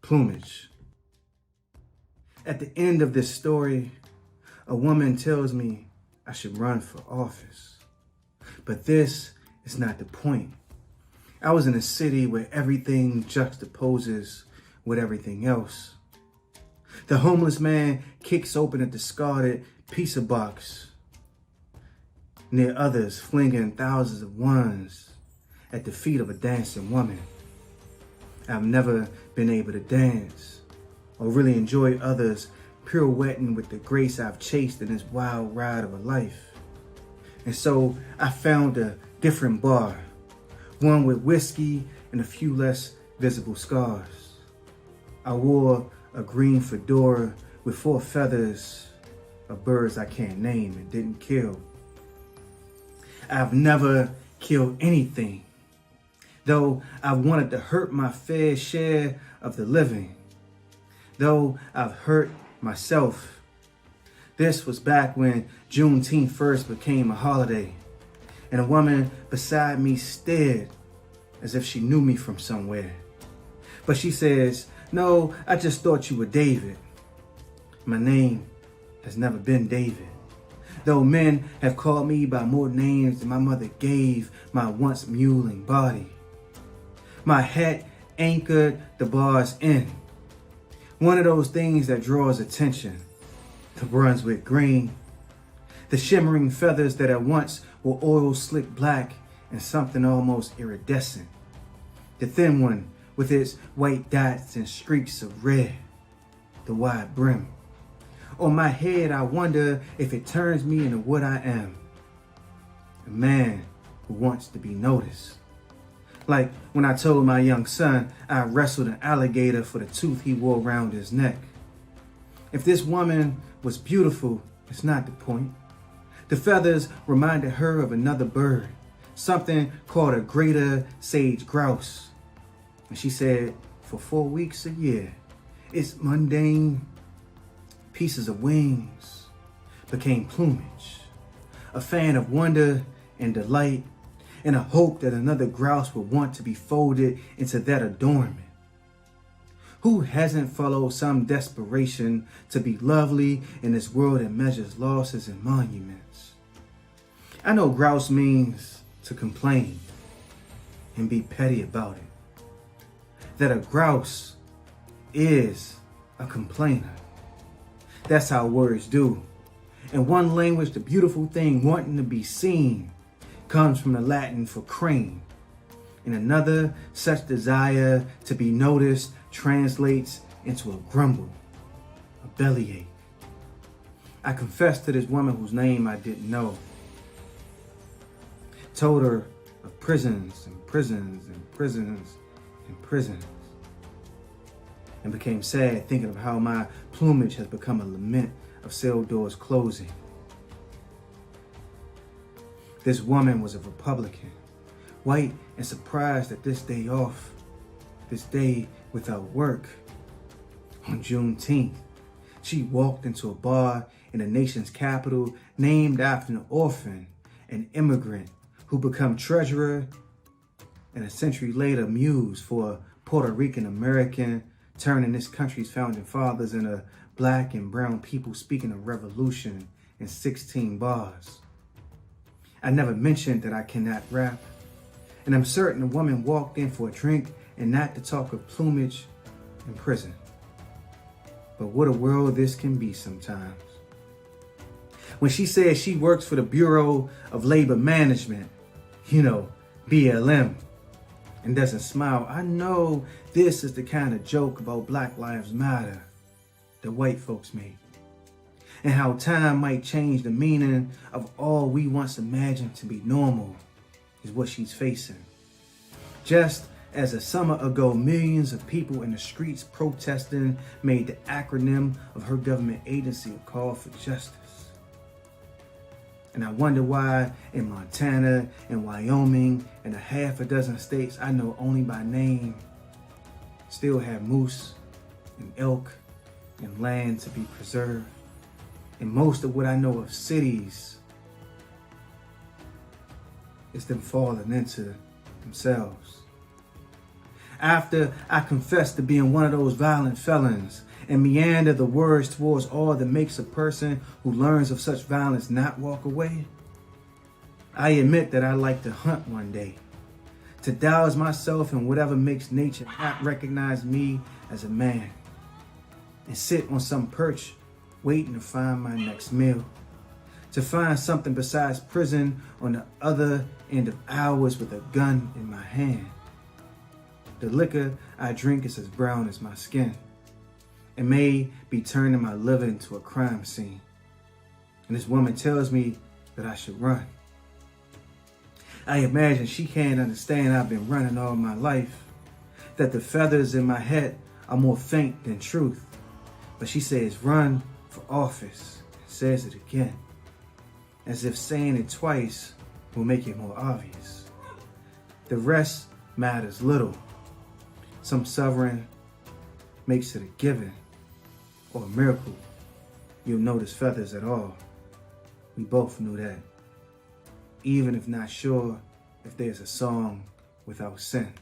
Plumage. At the end of this story, a woman tells me I should run for office. But this is not the point. I was in a city where everything juxtaposes with everything else. The homeless man kicks open a discarded pizza box near others flinging thousands of ones at the feet of a dancing woman. I've never been able to dance or really enjoy others pirouetting with the grace I've chased in this wild ride of a life. And so I found a different bar, one with whiskey and a few less visible scars. I wore a green fedora with 4 feathers of birds I can't name and didn't kill. I've never killed anything, though I've wanted to hurt my fair share of the living, though I've hurt myself. This was back when Juneteenth first became a holiday, and a woman beside me stared as if she knew me from somewhere. But she says, "No, I just thought you were David." My name has never been David, though men have called me by more names than my mother gave my once mewling body. My hat anchored the bar's end, one of those things that draws attention, the Brunswick green, the shimmering feathers that at once were oil slick black and something almost iridescent, the thin one with its white dots and streaks of red, the wide brim. On my head, I wonder if it turns me into what I am, a man who wants to be noticed. Like when I told my young son I wrestled an alligator for the tooth he wore around his neck. If this woman was beautiful, it's not the point. The feathers reminded her of another bird, something called a greater sage grouse. And she said, for 4 weeks a year, its mundane pieces of wings became plumage, a fan of wonder and delight, and a hope that another grouse would want to be folded into that adornment. Who hasn't followed some desperation to be lovely in this world that measures losses and monuments? I know grouse means to complain and be petty about it. That a grouse is a complainer. That's how words do. In one language, the beautiful thing wanting to be seen comes from the Latin for crane. In another, such desire to be noticed translates into a grumble, a bellyache. I confessed to this woman whose name I didn't know. Told her of prisons and prisons and prisons and prisons. And became sad thinking of how my plumage has become a lament of cell doors closing. This woman was a Republican, white and surprised at this day off, this day without work. On Juneteenth, she walked into a bar in the nation's capital named after an orphan, an immigrant who became treasurer and a century later muse for a Puerto Rican American, turning this country's founding fathers into black and brown people speaking of revolution in 16 bars. I never mentioned that I cannot rap, and I'm certain the woman walked in for a drink and not to talk of plumage in prison. But what a world this can be sometimes. When she says she works for the Bureau of Labor Management, BLM, and doesn't smile, I know this is the kind of joke about Black Lives Matter that white folks make, and how time might change the meaning of all we once imagined to be normal is what she's facing. Just as a summer ago, millions of people in the streets protesting made the acronym of her government agency a call for justice. And I wonder why in Montana and Wyoming and a half a dozen states I know only by name still have moose and elk and land to be preserved. And most of what I know of cities is them falling into themselves. After I confess to being one of those violent felons and meander the words towards all that makes a person who learns of such violence not walk away, I admit that I'd like to hunt one day, to douse myself in whatever makes nature not recognize me as a man, and sit on some perch waiting to find my next meal, to find something besides prison on the other end of hours with a gun in my hand. The liquor I drink is as brown as my skin. It may be turning my liver into a crime scene. And this woman tells me that I should run. I imagine she can't understand I've been running all my life, that the feathers in my head are more faint than truth. But she says run for office, and says it again, as if saying it twice will make it more obvious. The rest matters little. Some sovereign makes it a given or a miracle. You'll notice feathers at all. We both knew that, even if not sure if there's a song without sin.